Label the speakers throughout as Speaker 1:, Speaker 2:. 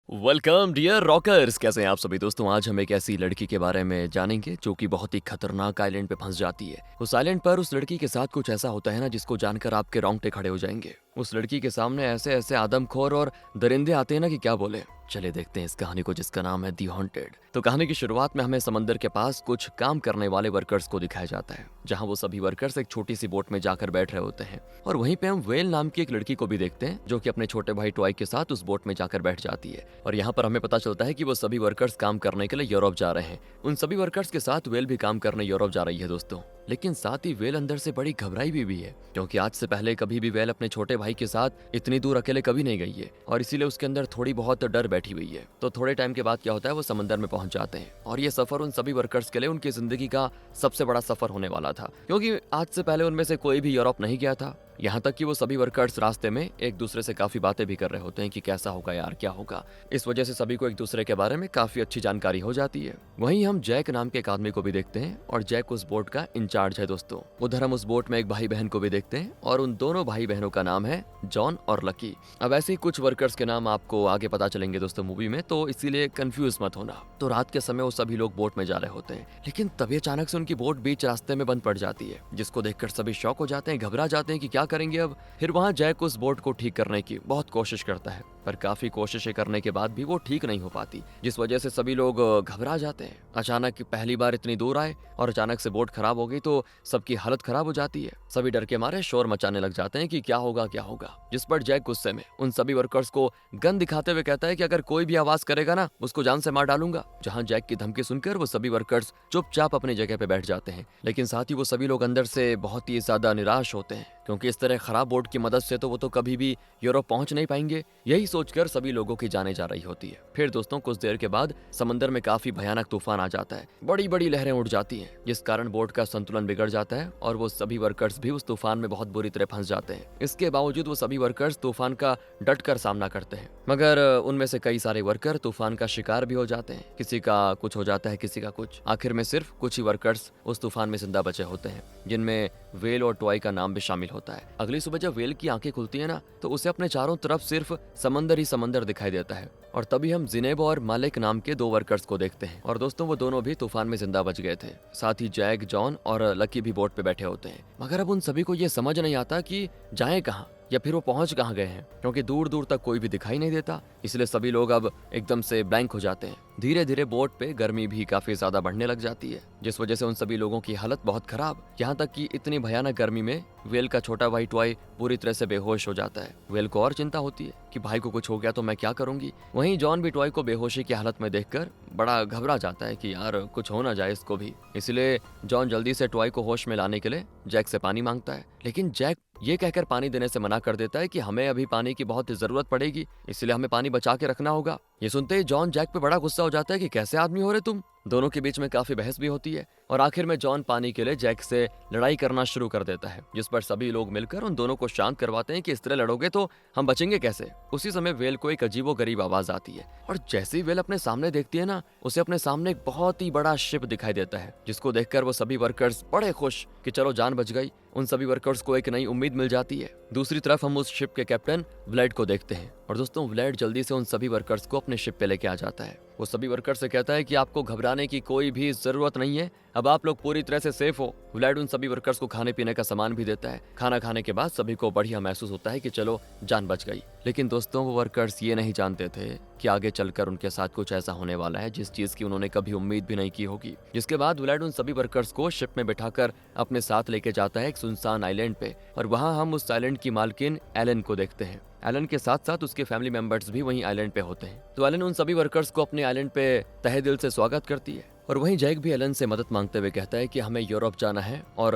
Speaker 1: Welcome dear rockers. कैसे हैं आप सभी दोस्तों। आज हम एक ऐसी लड़की के बारे में जानेंगे जो कि बहुत ही खतरनाक आइलैंड पे फंस जाती है। उस आइलैंड पर उस लड़की के साथ कुछ ऐसा होता है ना जिसको जानकर आपके रोंगटे खड़े हो जाएंगे। उस लड़की के सामने ऐसे ऐसे आदमखोर और दरिंदे आते हैं ना कि क्या बोले। चलिए देखते हैं इस कहानी को जिसका नाम है दी हॉन्टेड। तो कहानी की शुरुआत में हमें समंदर के पास कुछ काम करने वाले वर्कर्स को दिखाया जाता है, जहां वो सभी वर्कर्स एक छोटी सी बोट में जाकर बैठ रहे होते हैं। और वहीं पे हम वेल नाम की एक लड़की को भी देखते हैं जो कि अपने छोटे भाई टॉय के साथ उस बोट में जाकर बैठ जाती है। और यहाँ पर हमें पता चलता है कि वो सभी वर्कर्स काम करने के लिए यूरोप जा रहे हैं। उन सभी वर्कर्स के साथ वेल भी काम करने यूरोप जा रही है दोस्तों। लेकिन साथ ही वेल अंदर से बड़ी घबराई भी है, क्योंकि आज से पहले कभी भी वेल अपने छोटे भाई के साथ इतनी दूर अकेले कभी नहीं गई है और इसीलिए उसके अंदर थोड़ी बहुत डर बैठी हुई है। तो थोड़े टाइम के बाद क्या होता है, वो समंदर में पहुंच जाते हैं और ये सफर उन सभी वर्कर्स के लिए उनकी जिंदगी का सबसे बड़ा सफर होने वाला था, क्योंकि आज से पहले उनमें से कोई भी यूरोप नहीं गया था। यहाँ तक कि वो सभी वर्कर्स रास्ते में एक दूसरे से काफी बातें भी कर रहे होते हैं कि कैसा होगा यार, क्या होगा। इस वजह से सभी को एक दूसरे के बारे में काफी अच्छी जानकारी हो जाती है। वहीं हम जैक नाम के एक आदमी को भी देखते हैं और जैक उस बोट का इंचार्ज है दोस्तों। उधर हम उस बोट में एक भाई बहन को भी देखते हैं और उन दोनों भाई बहनों का नाम है जॉन और लकी। अब ऐसे ही कुछ वर्कर्स के नाम आपको आगे पता चलेंगे दोस्तों मूवी में, तो इसीलिए कंफ्यूज मत होना। तो रात के समय वो सभी लोग बोट में जा रहे होते हैं, लेकिन तभी अचानक से उनकी बोट बीच रास्ते में बंद पड़ जाती है, जिसको देखकर सभी शॉक हो जाते हैं, घबरा जाते हैं कि क्या करेंगे अब। फिर वहां जैक उस बोट को ठीक करने की बहुत कोशिश करता है, पर काफी कोशिशें करने के बाद भी वो ठीक नहीं हो पाती, जिस वजह से सभी लोग घबरा जाते हैं। अचानक पहली बार इतनी दूर आए और अचानक से बोट खराब हो गई तो सबकी हालत खराब हो जाती है। सभी डर के मारे शोर मचाने लग जाते हैं कि क्या होगा क्या होगा। जिस पर जैक गुस्से में उन सभी वर्कर्स को गन दिखाते हुए कहता है कि अगर कोई भी आवाज करेगा ना, उसको जान से मार डालूंगा। जहां जैक की धमकी सुनकर वो सभी वर्कर्स चुपचाप अपनी जगह पे बैठ जाते हैं, लेकिन साथ ही वो सभी लोग अंदर से बहुत ही ज्यादा निराश होते हैं, क्योंकि इस तरह खराब बोट की मदद से तो वो तो कभी भी यूरोप पहुंच नहीं पाएंगे। यही सोचकर सभी लोगों की जाने जा रही होती है। फिर दोस्तों कुछ देर के बाद समंदर में काफी भयानक तूफान आ जाता है, बड़ी बड़ी लहरें उठ जाती हैं, जिस कारण बोट का संतुलन बिगड़ जाता है और वो सभी वर्कर्स भी उस तूफान में बहुत बुरी तरह फंस जाते हैं। इसके बावजूद वो सभी वर्कर्स तूफान का डट कर सामना करते हैं, मगर उनमें से कई सारे वर्कर तूफान का शिकार भी हो जाते हैं। किसी का कुछ हो जाता है, किसी का कुछ। आखिर में सिर्फ कुछ ही वर्कर्स उस तूफान में जिंदा बचे होते हैं, जिनमें वेल और टॉय का नाम भी शामिल होता है। अगली सुबह जब वेल की आंखें खुलती है ना, तो उसे अपने चारों तरफ सिर्फ समंदर ही समंदर दिखाई देता है। और तभी हम जिनेब और मालिक नाम के दो वर्कर्स को देखते हैं, और दोस्तों वो दोनों भी तूफान में जिंदा बच गए थे। साथ ही जैक, जॉन और लकी भी बोट पे बैठे होते हैं, मगर अब उन सभी को ये समझ नहीं आता कि जाएं कहाँ या फिर वो पहुंच कहाँ गए हैं, क्योंकि दूर दूर तक कोई भी दिखाई नहीं देता। इसलिए सभी लोग अब एकदम से ब्लैंक हो जाते हैं। धीरे धीरे बोट पे गर्मी भी काफी ज्यादा बढ़ने लग जाती है, जिस वजह से उन सभी लोगों की हालत बहुत खराब। यहाँ तक कि इतनी भयानक गर्मी में वेल का छोटा भाई टॉय पूरी तरह से बेहोश हो जाता है। वेल को और चिंता होती है कि भाई को कुछ हो गया तो मैं क्या करूंगी। वहीं जॉन भी टॉय को बेहोशी की हालत में देखकर बड़ा घबरा जाता है कि यार कुछ हो ना जाए इसको भी। इसलिए जॉन जल्दी से टॉय को होश में लाने के लिए जैक से पानी मांगता है, लेकिन जैक ये कहकर पानी देने से मना कर देता है कि हमें अभी पानी की बहुत जरूरत पड़ेगी, इसलिए हमें पानी बचा के रखना होगा। ये सुनते ही जॉन जैक पे बड़ा गुस्सा हो जाता है कि कैसे आदमी हो रहे तुम। दोनों के बीच में काफी बहस भी होती है और आखिर में जॉन पानी के लिए जैक से लड़ाई करना शुरू कर देता है, जिस पर सभी लोग मिलकर उन दोनों को शांत करवाते हैं कि इस तरह लड़ोगे तो हम बचेंगे कैसे। उसी समय वेल को एक अजीबोगरीब आवाज आती है, और जैसे ही वेल अपने सामने देखती है ना, उसे अपने सामने एक बहुत ही बड़ा शिप दिखाई देता है, जिसको देखकर वो सभी वर्कर्स बड़े खुश कि चलो जान बच गई। उन सभी वर्कर्स को एक नई उम्मीद मिल जाती है। दूसरी तरफ हम उस शिप के कैप्टन व्लेड को देखते हैं, और दोस्तों व्लेड जल्दी से उन सभी वर्कर्स को अपने शिप पे लेके आ जाता है। वो सभी वर्कर्स से कहता है कि आपको घबराने की कोई भी जरूरत नहीं है, अब आप लोग पूरी तरह से सेफ हो। व्लेड उन सभी वर्कर्स को खाने पीने का सामान भी देता है। खाना खाने के बाद सभी को बढ़िया महसूस होता है कि चलो जान बच गई। लेकिन दोस्तों वो वर्कर्स ये नहीं जानते थे कि आगे चलकर उनके साथ कुछ ऐसा होने वाला है जिस चीज की उन्होंने कभी उम्मीद भी नहीं की होगी। जिसके बाद व्लेड उन सभी वर्कर्स को शिप में बिठाकर अपने साथ लेके जाता है एक सुनसान आइलैंड पे, और वहाँ हम उस आइलैंड की मालकिन एलन को देखते हैं। एलन के साथ साथ उसके फैमिली मेंबर्स भी वहीं आइलैंड पे होते हैं। तो एलन उन सभी वर्कर्स को अपने आइलैंड पे तहे दिल से स्वागत करती है, और वहीं जैक भी एलन से मदद मांगते हुए कहता है कि हमें यूरोप जाना है और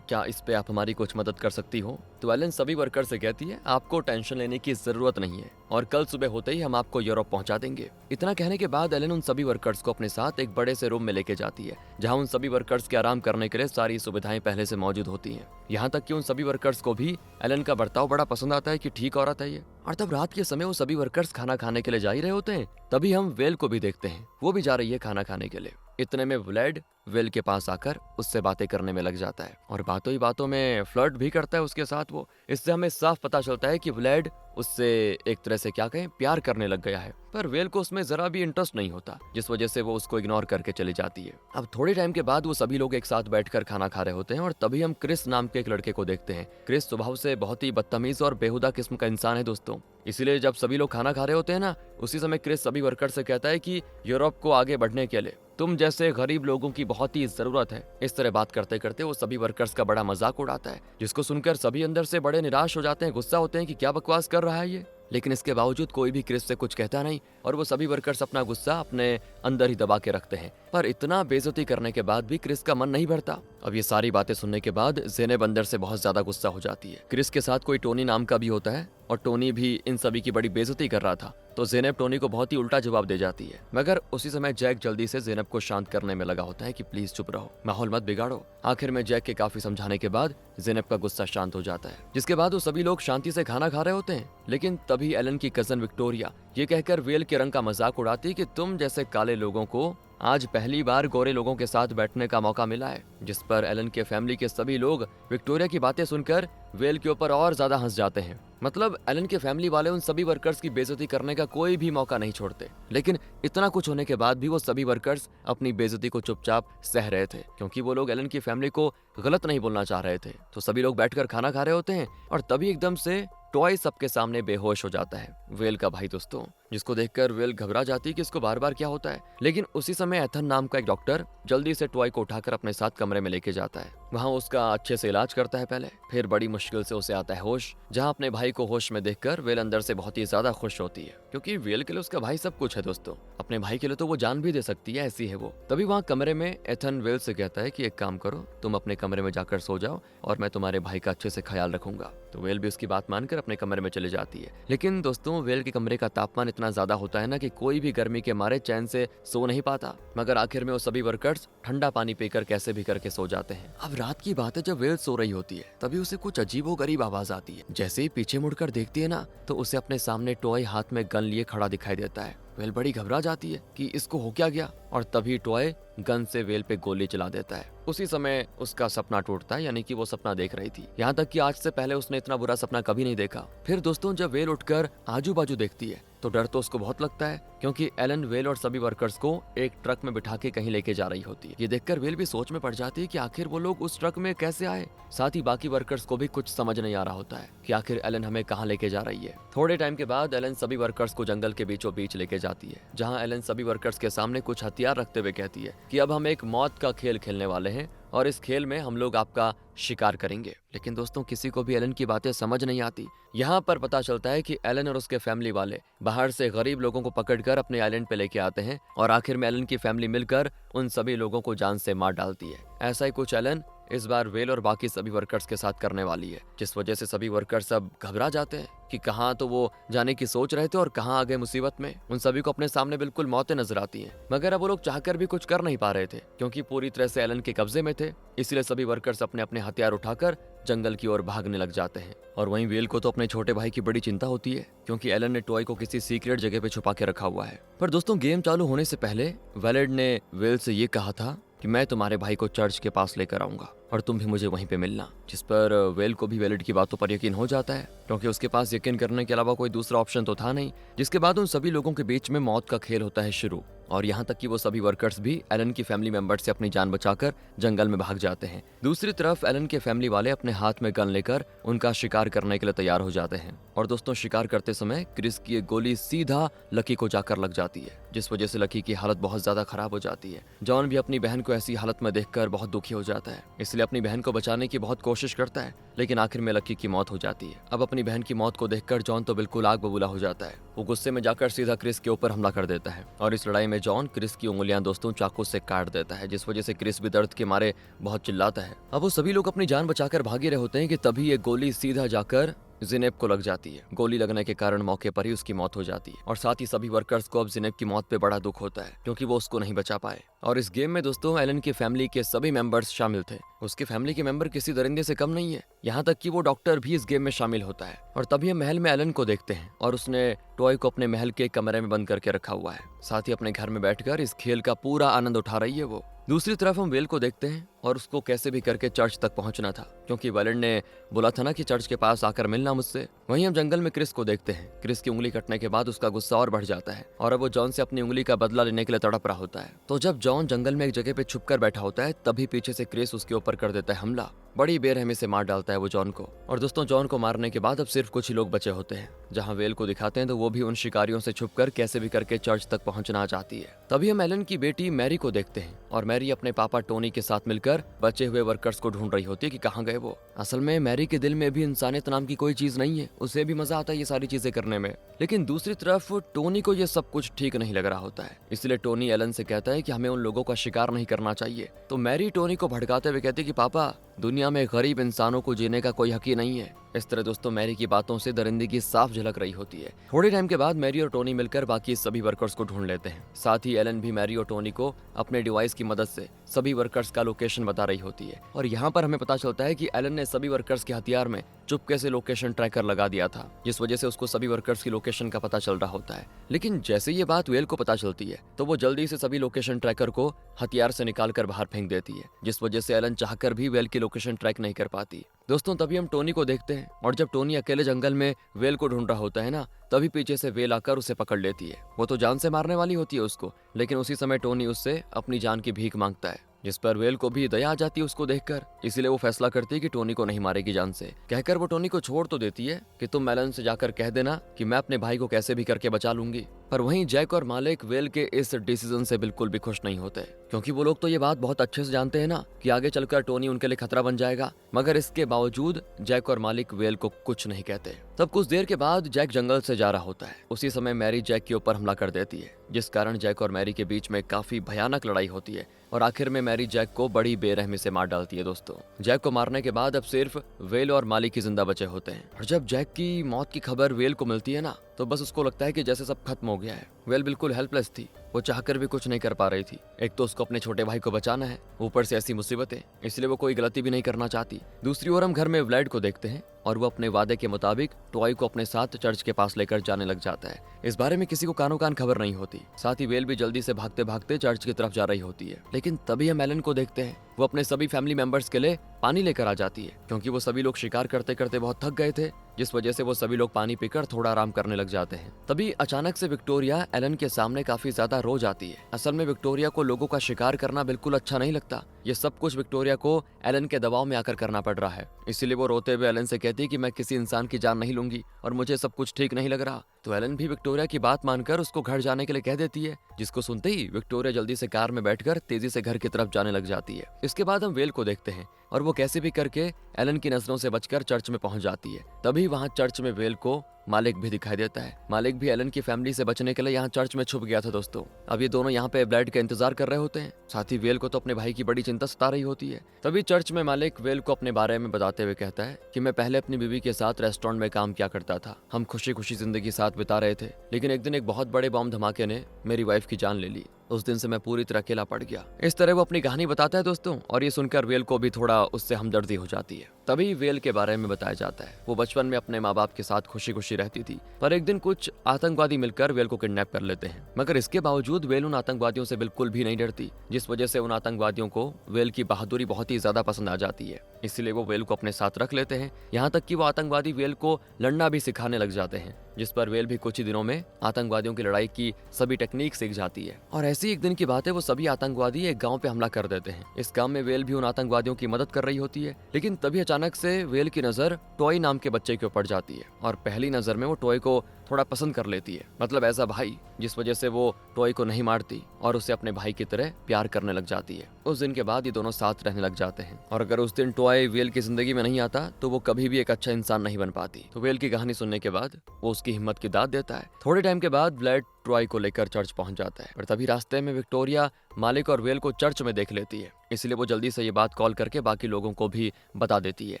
Speaker 1: क्या इस पे आप हमारी कुछ मदद कर सकती हो। तो एलन सभी वर्कर से कहती है आपको टेंशन लेने की जरूरत नहीं है और कल सुबह होते ही हम आपको यूरोप पहुंचा देंगे। इतना कहने के बाद एलन उन सभी वर्कर्स को अपने साथ एक बड़े से रूम में लेके जाती है, जहां उन सभी वर्कर्स के आराम करने के लिए सारी सुविधाएं पहले से मौजूद होती हैं। यहाँ तक कि उन सभी वर्कर्स को भी एलन का बर्ताव बड़ा पसंद आता है कि ठीक औरत है ये। और तब रात के समय वो सभी वर्कर्स खाना खाने के लिए जा ही रहे होते हैं, तभी हम वेल को भी देखते हैं, वो भी जा रही है खाना खाने के लिए। इतने में व्लेड वेल के पास आकर उससे बातें करने में लग जाता है और बातों ही बातों में फ्लर्ट भी करता है उसके साथ वो। इससे हमें साफ पता चलता है कि व्लेड उससे एक तरह से क्या कहें प्यार करने लग गया है, पर वेल को उसमें जरा भी इंटरेस्ट नहीं होता, जिस वजह से वो उसको इग्नोर करके चली जाती है। अब थोड़े टाइम के बाद वो सभी लोग एक साथ बैठकर खाना खा रहे होते हैं और तभी हम क्रिस नाम के एक लड़के को देखते हैं। क्रिस स्वभाव से बहुत ही बदतमीज और बेहुदा किस्म का इंसान है दोस्तों। इसीलिए जब सभी लोग खाना खा रहे होते हैं ना, उसी समय क्रिस सभी वर्कर से कहता है कि यूरोप को आगे बढ़ने के लिए तुम जैसे गरीब लोगों की बहुत ही जरूरत है। इस तरह बात करते करते वो सभी वर्कर्स का बड़ा मजाक उड़ाता है, जिसको सुनकर सभी अंदर से बड़े निराश हो जाते हैं, गुस्सा होते हैं कि क्या बकवास कर रहा है ये। लेकिन इसके बावजूद कोई भी क्रिस से कुछ कहता नहीं और वो सभी वर्कर्स अपना गुस्सा अपने अंदर ही दबा के रखते हैं। पर इतना बेइज्जती करने के बाद भी क्रिस का मन नहीं भरता। अब ये सारी बातें सुनने के बाद ज़ेनेब अंदर से बहुत ज्यादा गुस्सा हो जाती है। क्रिस के साथ कोई टोनी नाम का भी होता है और टोनी भी इन सभी की बड़ी बेइज्जती कर रहा था, तो ज़ेनेब टोनी को बहुत ही उल्टा जवाब दे जाती है। मगर उसी समय जैक जल्दी से ज़ेनेब को शांत करने में लगा होता है कि प्लीज चुप रहो, माहौल मत बिगाड़ो। आखिर में जैक के काफी समझाने के बाद ज़ेनेब का गुस्सा शांत हो जाता है, जिसके बाद वो सभी लोग शांति से खाना खा रहे होते हैं। लेकिन तभी एलन की कजन विक्टोरिया ये कहकर वेल के रंग का मजाक उड़ाती कि तुम जैसे काले लोगों को आज पहली बार गोरे लोगों के साथ बैठने का मौका मिला है, जिस पर एलन के फैमिली के सभी लोग विक्टोरिया की बातें सुनकर वेल के ऊपर और ज्यादा हंस जाते हैं। मतलब एलन के फैमिली वाले उन सभी वर्कर्स की बेइज्जती करने का कोई भी मौका नहीं छोड़ते। लेकिन इतना कुछ होने के बाद भी वो सभी वर्कर्स अपनी बेइज्जती को चुपचाप सह रहे थे, क्योंकि वो लोग एलन की फैमिली को गलत नहीं बोलना चाह रहे थे। तो सभी लोग बैठकर खाना खा रहे होते हैं और तभी एकदम से टॉय सबके सामने बेहोश हो जाता है, वेल का भाई दोस्तों, जिसको देखकर वेल घबरा जाती है कि इसको बार बार क्या होता है। लेकिन उसी समय एथन नाम का एक डॉक्टर जल्दी से टॉय को उठाकर अपने साथ कमरे में लेके जाता है। वहाँ उसका अच्छे से इलाज करता है पहले, फिर बड़ी मुश्किल से उसे आता है होश। जहाँ अपने भाई को होश में देखकर वेल अंदर से बहुत ही ज्यादा खुश होती है, क्योंकि वेल के लिए उसका भाई सब कुछ है दोस्तों। अपने भाई के लिए तो वो जान भी दे सकती है, ऐसी है वो। तभी वहाँ कमरे में एथन वेल से कहता है कि एक काम करो, तुम अपने कमरे में जाकर सो जाओ और मैं तुम्हारे भाई का अच्छे से ख्याल रखूंगा। तो वेल भी उसकी बात मानकर अपने कमरे में चली जाती है। लेकिन दोस्तों वेल के कमरे का तापमान इतना ज्यादा होता है ना कि कोई भी गर्मी के मारे चैन से सो नहीं पाता। मगर आखिर में वो सभी वर्कर्स ठंडा पानी पीकर कैसे भी करके सो जाते हैं। अब रात की बात है, जब वेल सो रही होती है तभी उसे कुछ अजीबोगरीब आवाज आती है। जैसे ही पीछे मुड़कर देखती है ना, तो उसे अपने सामने टॉय हाथ में गन लिए खड़ा दिखाई देता है। वेल बड़ी घबरा जाती है कि इसको हो क्या गया, और तभी टॉय गन से वेल पे गोली चला देता है। उसी समय उसका सपना टूटता है, यानी कि वो सपना देख रही थी। यहाँ तक कि आज से पहले उसने इतना बुरा सपना कभी नहीं देखा। फिर दोस्तों जब वेल उठकर आजू बाजू देखती है तो डर तो उसको बहुत लगता है, क्योंकि एलन वेल और सभी वर्कर्स को एक ट्रक में बिठा के कहीं लेके जा रही होती है। ये देखकर वेल भी सोच में पड़ जाती है कि आखिर वो लोग उस ट्रक में कैसे आए। साथ ही बाकी वर्कर्स को भी कुछ समझ नहीं आ रहा होता है कि आखिर एलन हमें कहाँ लेके जा रही है। थोड़े टाइम के बाद एलन सभी वर्कर्स को जंगल के बीचों बीच लेके जाती है, जहाँ एलन सभी वर्कर्स के सामने कुछ हथियार रखते हुए कहती है कि अब हम एक मौत का खेल खेलने वाले हैं और इस खेल में हम लोग आपका शिकार करेंगे। लेकिन दोस्तों किसी को भी एलन की बातें समझ नहीं आती। यहाँ पर पता चलता है कि एलन और उसके फैमिली वाले बाहर से गरीब लोगों को पकड़कर अपने आइलैंड पे लेके आते हैं और आखिर में एलन की फैमिली मिलकर उन सभी लोगों को जान से मार डालती है। ऐसा ही कुछ एलन इस बार वेल और बाकी सभी वर्कर्स के साथ करने वाली है, जिस वजह से सभी वर्कर्स अब घबरा जाते हैं कि कहाँ तो वो जाने की सोच रहे थे और कहाँ आ गए मुसीबत में। उन सभी को अपने सामने बिल्कुल मौतें नजर आती हैं, मगर अब वो लोग चाहकर भी कुछ कर नहीं पा रहे थे, क्योंकि पूरी तरह से एलन के कब्जे में थे। इसलिए सभी वर्कर्स अपने अपने हथियार उठाकर जंगल की ओर भागने लग जाते हैं। और वहीं वेल को तो अपने छोटे भाई की बड़ी चिंता होती है, क्योंकि एलन ने टॉय को किसी सीक्रेट जगह पे छुपा के रखा हुआ है। पर दोस्तों गेम चालू होने से पहले वेलेड ने वेल से ये कहा था कि मैं तुम्हारे भाई को चर्च के पास लेकर आऊंगा और तुम भी मुझे वहीं पे मिलना, जिस पर वेल को भी वेलेड की बातों पर यकीन हो जाता है, क्योंकि उसके पास यकीन करने के अलावा कोई दूसरा ऑप्शन तो था नहीं। जिसके बाद उन सभी लोगों के बीच में मौत का खेल होता है शुरू, और यहाँ तक कि वो सभी वर्कर्स भी एलन की फैमिली मेंबर्स से अपनी जान बचाकर जंगल में भाग जाते हैं। दूसरी तरफ एलन के फैमिली वाले अपने हाथ में गन लेकर उनका शिकार करने के लिए तैयार हो जाते हैं। और दोस्तों शिकार करते समय क्रिस की एक गोली सीधा लकी को जाकर लग जाती है, जिस वजह से लकी की हालत बहुत ज्यादा खराब हो जाती है। जॉन भी अपनी बहन को ऐसी हालत में देखकर बहुत दुखी हो जाता है, इसलिए अपनी बहन को बचाने की बहुत कोशिश करता है, लेकिन आखिर में लकी की मौत हो जाती है। अब अपनी बहन की मौत को देखकर जॉन तो बिल्कुल आग बबूला हो जाता है। वो गुस्से में जाकर सीधा क्रिस के ऊपर हमला कर देता है, और इस लड़ाई में जॉन क्रिस की उंगलियां दोस्तों चाकू से काट देता है, जिस वजह से क्रिस भी दर्द के मारे बहुत चिल्लाता है। अब वो सभी लोग अपनी जान बचाकर भागे रहे होते हैं कि तभी एक गोली सीधा जाकर जिनेब को लग जाती है। गोली लगने के कारण मौके पर ही उसकी मौत हो जाती है और साथ ही सभी वर्कर्स को अब जिनेब की मौत पे बड़ा दुख होता है क्योंकि वो उसको नहीं बचा पाए। और इस गेम में दोस्तों एलन की फैमिली के सभी मेंबर्स शामिल थे। उसकी फैमिली के मेंबर किसी दरिंदे से कम नहीं है, यहाँ तक कि वो डॉक्टर भी इस गेम में शामिल होता है। और तभी हम महल में एलन को देखते हैं और उसने टॉय को अपने महल के कमरे में बंद करके रखा हुआ है। साथ ही अपने घर में बैठकर इस खेल का पूरा आनंद उठा रही है वो। दूसरी तरफ हम वेल को देखते हैं और उसको कैसे भी करके चर्च तक पहुंचना था क्योंकि वैलेंट ने बोला था ना कि चर्च के पास आकर मिलना मुझसे। वहीं हम जंगल में क्रिस को देखते हैं। क्रिस की उंगली कटने के बाद उसका गुस्सा और बढ़ जाता है और अब वो जॉन से अपनी उंगली का बदला लेने के लिए तड़प रहा होता है। तो जब जॉन जंगल में एक जगह पे छुपकर बैठा होता है तभी पीछे से क्रिस उसके ऊपर कर देता है हमला। बड़ी बेरहमी से मार डालता है वो जॉन को। और दोस्तों जॉन को मारने के बाद अब सिर्फ कुछ ही लोग बचे होते हैं। जहां वेल को दिखाते हैं तो वो भी उन शिकारियों से छुपकर कैसे भी करके चर्च तक पहुंचना चाहती है। तभी हम एलन की बेटी मैरी को देखते हैं और मैरी अपने पापा टोनी के साथ मिलकर बचे हुए वर्कर्स को ढूंढ रही होती है कि कहाँ गए वो। असल में मैरी के दिल में भी इंसानियत नाम की कोई चीज नहीं है, उसे भी मजा आता है ये सारी चीजें करने में। लेकिन दूसरी तरफ टोनी को ये सब कुछ ठीक नहीं लग रहा होता है, इसलिए टोनी एलन से कहता है कि हमें उन लोगों का शिकार नहीं करना चाहिए। तो मैरी टोनी को भड़काते हुए कहती है कि पापा दुनिया में गरीब इंसानों को जीने का कोई हक ही नहीं है। इस तरह दोस्तों मैरी की बातों से दरिंदगी साफ झलक रही होती है। थोड़े टाइम के बाद मैरी और टोनी मिलकर बाकी सभी वर्कर्स को ढूंढ लेते हैं। साथ ही एलन भी मैरी और टोनी को अपने डिवाइस की मदद से सभी वर्कर्स का लोकेशन बता रही होती है। और यहाँ पर हमें पता चलता है कि एलन ने सभी वर्कर्स के हथियार में चुपके से लोकेशन ट्रैकर लगा दिया था, जिस वजह से उसको सभी वर्कर्स की लोकेशन का पता चल रहा होता है। लेकिन जैसे ये बात वेल को पता चलती है तो वो जल्दी से सभी लोकेशन ट्रैकर को हथियार से निकाल कर बाहर फेंक देती है, जिस वजह से एलन चाहकर भी वेल की लोकेशन ट्रैक नहीं कर पाती। दोस्तों तभी हम टोनी को देखते हैं और जब टोनी अकेले जंगल में वेल को ढूंढ रहा होता है ना, तभी पीछे से वेल आकर उसे पकड़ लेती है। वो तो जान से मारने वाली होती है उसको, लेकिन उसी समय टोनी उससे अपनी जान की भीख मांगता है, जिस पर वेल को भी दया आ जाती है उसको देखकर। इसीलिए वो फैसला करती है कि टोनी को नहीं मारेगी जान से। कहकर वो टोनी को छोड़ तो देती है कि तुम एलन से जाकर कह देना कि मैं अपने भाई को कैसे भी करके बचा लूंगी। पर वहीं जैक और मालिक वेल के इस डिसीजन से बिल्कुल भी खुश नहीं होते, क्योंकि वो लोग तो ये बात बहुत अच्छे से जानते हैं ना कि आगे चलकर टोनी उनके लिए खतरा बन जाएगा। मगर इसके बावजूद जैक और मालिक वेल को कुछ नहीं कहते। तब कुछ देर के बाद जैक जंगल से जा रहा होता है। उसी समय मैरी जैक के ऊपर हमला कर देती है, जिस कारण जैक और मैरी के बीच में काफी भयानक लड़ाई होती है और आखिर में मैरी जैक को बड़ी बेरहमी से मार डालती है। दोस्तों जैक को मारने के बाद अब सिर्फ वेल और मालिक ही जिंदा बचे होते हैं। और जब जैक की मौत की खबर वेल को मिलती है ना, तो बस उसको लगता है कि जैसे सब खत्म हो गया है। वेल बिल्कुल हेल्पलेस थी, वो चाहकर भी कुछ नहीं कर पा रही थी। एक तो उसको अपने छोटे भाई को बचाना है, ऊपर से ऐसी मुसीबतें, इसलिए वो कोई गलती भी नहीं करना चाहती। दूसरी ओर हम घर में व्लाड को देखते हैं और वो अपने वादे के मुताबिक टॉय को अपने साथ चर्च के पास लेकर जाने लग जाता है। इस बारे में किसी को कानो कान खबर नहीं होती। साथ ही वेल भी जल्दी से भागते भागते चर्च की तरफ जा रही होती है। लेकिन तभी हम एलन को देखते हैं, वो अपने सभी फैमिली मेंबर्स के लिए पानी लेकर आ जाती है, क्योंकि वो सभी लोग शिकार करते करते बहुत थक गए थे, जिस वजह से वो सभी लोग पानी पीकर थोड़ा आराम करने लग जाते हैं। तभी अचानक से विक्टोरिया एलन के सामने काफी ज्यादा रो जाती है। असल में विक्टोरिया को लोगों का शिकार करना बिल्कुल अच्छा नहीं लगता। ये सब कुछ विक्टोरिया को एलन के दबाव में आकर करना पड़ रहा है। इसीलिए वो रोते हुए एलन से कहती है कि मैं किसी इंसान की जान नहीं लूंगी और मुझे सब कुछ ठीक नहीं लग रहा। तो एलन भी विक्टोरिया की बात मानकर उसको घर जाने के लिए कह देती है, जिसको सुनते ही विक्टोरिया जल्दी से कार में बैठकर तेजी से घर की तरफ जाने लग जाती है। इसके बाद हम वेल को देखते हैं और वो कैसे भी करके एलन की नजरों से बचकर चर्च में पहुंच जाती है। तभी वहां चर्च में वेल को मालिक भी दिखाई देता है। मालिक भी एलन की फैमिली से बचने के लिए यहाँ चर्च में छुप गया था। दोस्तों अब ये दोनों यहाँ पे ब्लैड का इंतजार कर रहे होते हैं। साथ ही वेल को तो अपने भाई की बड़ी चिंता सता रही होती है। तभी चर्च में मालिक वेल को अपने बारे में बताते हुए कहता है कि मैं पहले अपनी बीवी के साथ रेस्टोरेंट में काम किया करता था। हम खुशी खुशी जिंदगी साथ बिता रहे थे, लेकिन एक दिन एक बहुत बड़े बम धमाके ने मेरी वाइफ की जान ले ली। उस दिन से मैं पूरी तरह अकेला पड़ गया। इस तरह वो अपनी कहानी बताता है दोस्तों, और ये सुनकर वेल को भी थोड़ा उससे हमदर्दी हो जाती है। तभी वेल के बारे में बताया जाता है, वो बचपन में अपने माँ बाप के साथ खुशी खुशी रहती थी, पर एक दिन कुछ आतंकवादी मिलकर वेल को किडनैप कर लेते हैं। मगर इसके बावजूद वेल उन आतंकवादियों से बिल्कुल भी नहीं डरती, जिस वजह से उन आतंकवादियों को वेल की बहादुरी बहुत ही ज्यादा पसंद आ जाती है। इसलिए वो वेल को अपने साथ रख लेते हैं। यहाँ तक कि वो आतंकवादी वेल को लड़ना भी सिखाने लग जाते हैं, जिस पर वेल भी कुछ ही दिनों में आतंकवादियों की लड़ाई की सभी टेक्निक सीख जाती है। और ऐसी एक दिन की बात है, वो सभी आतंकवादी एक गांव पे हमला कर देते हैं। इस काम में वेल भी उन आतंकवादियों की मदद कर रही होती है। लेकिन तभी अचानक से वेल की नजर टॉय नाम के बच्चे के ऊपर जाती है और पहली नजर में वो टॉय को थोड़ा पसंद कर लेती है, मतलब ऐसा भाई जिस वजह से वो टॉय को नहीं मारती और उसे अपने भाई की तरह प्यार करने लग जाती है। उस दिन के बाद ये दोनों साथ रहने लग जाते हैं और अगर उस दिन टॉय वेल की जिंदगी में नहीं आता तो वो कभी भी एक अच्छा इंसान नहीं बन पाती। तो वेल की कहानी सुनने के बाद वो उसकी हिम्मत की दाद देता है। थोड़े टाइम के बाद व्लेड ट्रॉय को लेकर चर्च पहुंच जाता है, पर तभी रास्ते में विक्टोरिया मालिक और वेल को चर्च में देख लेती है, इसलिए वो जल्दी से ये बात कॉल करके बाकी लोगों को भी बता देती है,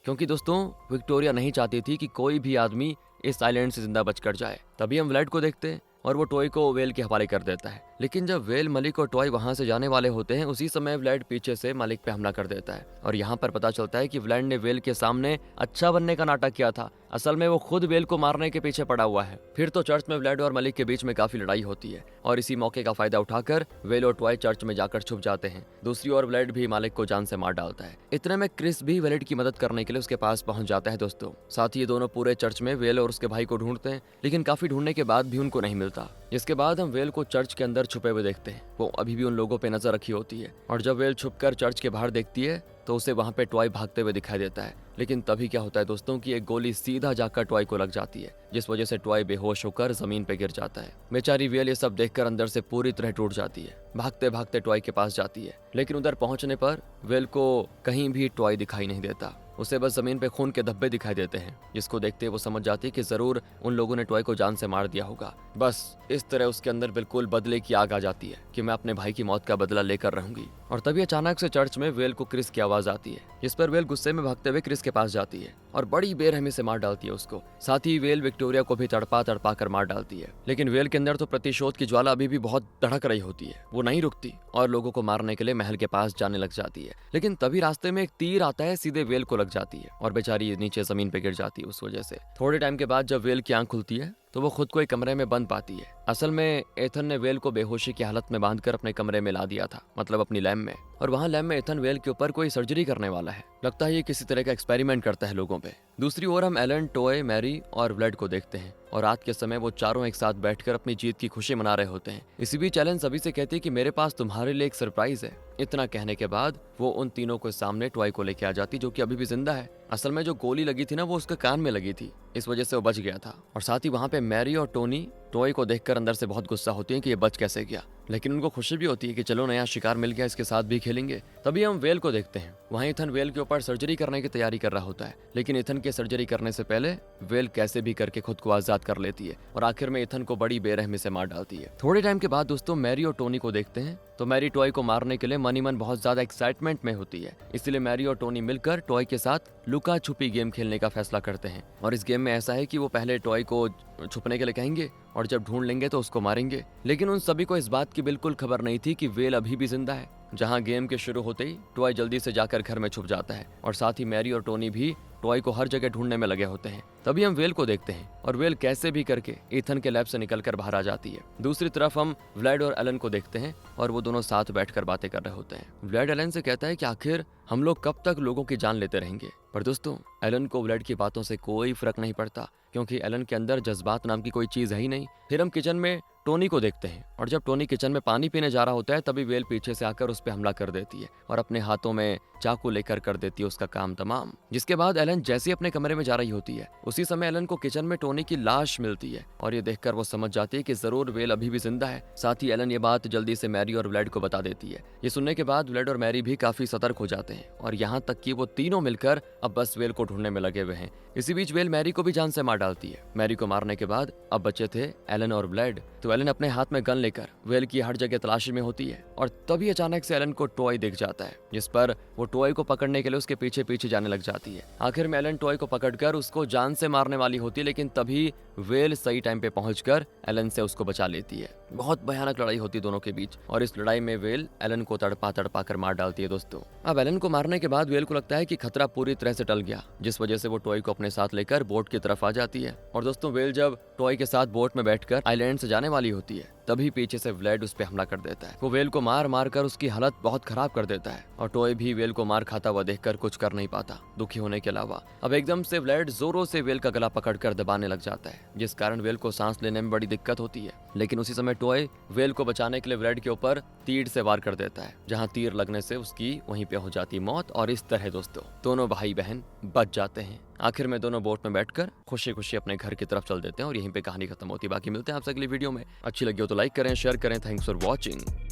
Speaker 1: क्योंकि दोस्तों विक्टोरिया नहीं चाहती थी कि कोई भी आदमी इस आइलैंड से जिंदा बचकर जाए। तभी हम व्लेड को देखते हैं और वो टॉय को वेल के हवाले कर देता है, लेकिन जब वेल, मलिक और टॉय वहां से जाने वाले होते हैं उसी समय व्लेड पीछे से मलिक पे हमला कर देता है और यहाँ पर पता चलता है कि व्लेड ने वेल के सामने अच्छा बनने का नाटक किया था, असल में वो खुद वेल को मारने के पीछे पड़ा हुआ है। फिर तो चर्च में व्लेड और मलिक के बीच में काफी लड़ाई होती है और इसी मौके का फायदा उठाकर वेल और टॉय चर्च में जाकर छुप जाते हैं। दूसरी ओर व्लेड भी मालिक को जान से मार डालता है। इतने में क्रिस भी वेलेड की मदद करने के लिए उसके पास पहुंच जाता है दोस्तों। साथ ही ये दोनों पूरे चर्च में वेल और उसके भाई को ढूंढते हैं, लेकिन काफी ढूंढने के बाद भी उनको नहीं मिलता। इसके बाद हम वेल को चर्च के अंदर छुपे हुए देखते हैं। वो अभी भी उन लोगों पे नजर रखी होती है और जब वेल छुपकर चर्च के बाहर देखती है तो उसे वहां पे टॉय भागते हुए दिखाई देता है। लेकिन तभी क्या होता है दोस्तों कि एक गोली सीधा जाकर टॉय को लग जाती है, जिस वजह से टॉय बेहोश होकर जमीन पे गिर जाता है। बेचारी वेल ये सब देखकर अंदर से पूरी तरह टूट जाती है। भागते भागते टॉय के पास जाती है, लेकिन उधर पहुंचने पर वेल को कहीं भी टॉय दिखाई नहीं देता। उसे बस जमीन पे खून के धब्बे दिखाई देते हैं, जिसको देखते वो समझ जाती है कि जरूर उन लोगों ने टॉय को जान से मार दिया होगा। बस इस तरह उसके अंदर बिल्कुल बदले की आग आ जाती है कि मैं अपने भाई की मौत का बदला लेकर रहूंगी। और तभी अचानक से चर्च में वेल को क्रिस की आवाज आती है, जिस पर वेल गुस्से में भागते हुए क्रिस के पास जाती है और बड़ी बेरहमी से मार डालती है उसको। साथ ही वेल विक्टोरिया को भी तड़पा तड़पा कर मार डालती है। लेकिन वेल के अंदर तो प्रतिशोध की ज्वाला अभी भी बहुत धड़क रही होती है, वो नहीं रुकती और लोगों को मारने के लिए महल के पास जाने लग जाती है। लेकिन तभी रास्ते में एक तीर आता है, सीधे वेल को लग जाती है और बेचारी नीचे जमीन पे गिर जाती है उस वजह से। थोड़े टाइम के बाद जब वेल की आंख खुलती है तो वो खुद को एक कमरे में बंद पाती है। असल में एथन ने वेल को बेहोशी की हालत में बांधकर अपने कमरे में ला दिया था, मतलब अपनी लैब में, और वहाँ लैब में एथन वेल के ऊपर कोई सर्जरी करने वाला है। लगता है ये किसी तरह का एक्सपेरिमेंट करता है लोगों पे। दूसरी ओर हम एलन, टॉय, मैरी और व्लेड को देखते हैं और रात के समय वो चारों एक साथ बैठकर अपनी जीत की खुशी मना रहे होते हैं। इसी बीच एलन सभी से कहती है कि मेरे पास तुम्हारे लिए एक सरप्राइज है। इतना कहने के बाद वो उन तीनों के सामने टॉय को लेके आ जाती, जो कि अभी भी जिंदा है। असल में जो गोली लगी थी ना, वो उसके कान में लगी थी, इस वजह से वो बच गया था। और साथ ही वहाँ पे मैरी और टोनी टॉय को देखकर अंदर से बहुत गुस्सा होती है कि ये बच कैसे गया, लेकिन उनको खुशी भी होती है कि चलो नया शिकार मिल गया, इसके साथ भी खेलेंगे। तभी हम वेल को देखते हैं, वहीं इथन वेल के ऊपर सर्जरी करने की तैयारी कर रहा होता है, लेकिन इथन के सर्जरी करने से पहले वेल कैसे भी करके खुद को आजाद कर लेती है और आखिर में इथन को बड़ी बेरहमी से मार डालती है। थोड़े टाइम के बाद दोस्तों मैरी और टोनी को देखते हैं, तो मैरी टॉय को मारने के लिए मन ही मन बहुत ज्यादा एक्साइटमेंट में होती है, इसलिए मैरी और टोनी मिलकर टॉय के साथ लुका छुपी गेम खेलने का फैसला करते हैं। और इस गेम में ऐसा है कि वो पहले टॉय को छुपने के लिए कहेंगे और जब ढूंढ लेंगे तो उसको मारेंगे। लेकिन उन सभी को इस बात की बिल्कुल खबर नहीं थी कि वेल अभी भी जिंदा है। जहां गेम के शुरू होते ही टॉय जल्दी से जाकर घर में छुप जाता है और साथ ही मैरी और टोनी भी टॉय को हर जगह ढूंढने में लगे होते हैं। तभी हम वेल को देखते हैं और वेल कैसे भी करके इथन के लैब से निकलकर बाहर आ जाती है। दूसरी तरफ हम व्लेड और एलन को देखते हैं और वो दोनों साथ बैठकर बातें कर रहे होते हैं। व्लेड एलन से कहता है कि आखिर हम लोग कब तक लोगों की जान लेते रहेंगे, पर दोस्तों एलन को व्लेड की बातों से कोई फर्क नहीं पड़ता, क्योंकि एलन के अंदर जज्बात नाम की कोई चीज है ही नहीं। फिर हम किचन में टोनी को देखते हैं और जब टोनी किचन में पानी पीने जा रहा होता है तभी वेल पीछे से आकर उस पर हमला कर देती है और अपने हाथों में चाकू लेकर कर देती है उसका काम तमाम। जिसके बाद एलन जैसे ही अपने कमरे में जा रही होती है, उसी समय एलन को किचन में टोनी की लाश मिलती है और ये देखकर वो समझ जाती है कि जरूर वेल अभी भी जिंदा है। साथ ही एलन ये बात जल्दी से मैरी और व्लेड को बता देती है। ये सुनने के बाद व्लेड और मैरी भी काफी सतर्क हो जाते हैं और यहाँ तक कि वो तीनों मिलकर अब बस वेल को ढूंढने में लगे हुए हैं। इसी बीच वेल मैरी को भी जान से मार डालती है। मैरी को मारने के बाद अब बचे थे एलन और व्लेड, तो एलन अपने हाथ में गन लेकर वेल की हर जगह तलाशी में होती है और तभी अचानक से एलन को टॉय दिख जाता है, जिस पर वो टॉय को पकड़ने के लिए उसके पीछे पीछे जाने लग जाती है। आखिर में एलन टॉय को पकड़कर उसको जान से मारने वाली होती है, लेकिन तभी वेल सही टाइम पे पहुंचकर एलन से उसको बचा लेती है। बहुत भयानक लड़ाई होती है दोनों के बीच और इस लड़ाई में वेल एलन को तड़पा तड़पा कर मार डालती है दोस्तों। अब एलन को मारने के बाद वेल को लगता है कि खतरा पूरी तरह से टल गया, जिस वजह से वो टॉय को अपने साथ लेकर बोट की तरफ आ जाती है। और दोस्तों वेल जब टॉय के साथ बोट में बैठकर आइलैंड से जाने वाली होती है, तभी पीछे से व्लेड उस पर हमला कर देता है। वो वेल को मार मार कर उसकी हालत बहुत खराब कर देता है और टॉय भी वेल को मार खाता हुआ देखकर कुछ कर नहीं पाता, दुखी होने के अलावा। अब एकदम से व्लेड जोरों से वेल का गला पकड़कर दबाने लग जाता है, जिस कारण वेल को सांस लेने में बड़ी दिक्कत होती है। लेकिन उसी समय टॉय वेल को बचाने के लिए व्लेड के ऊपर तीर से वार कर देता है, जहाँ तीर लगने से उसकी वहीं पे हो जाती मौत। और इस तरह दोस्तों दोनों भाई बहन बच जाते हैं। आखिर में दोनों बोट में बैठकर खुशी खुशी अपने घर की तरफ चल देते हैं और यहीं पे कहानी खत्म होती है। बाकी मिलते हैं आपसे अगली वीडियो में। अच्छी लगी हो तो लाइक करें, शेयर करें। Thanks for watching.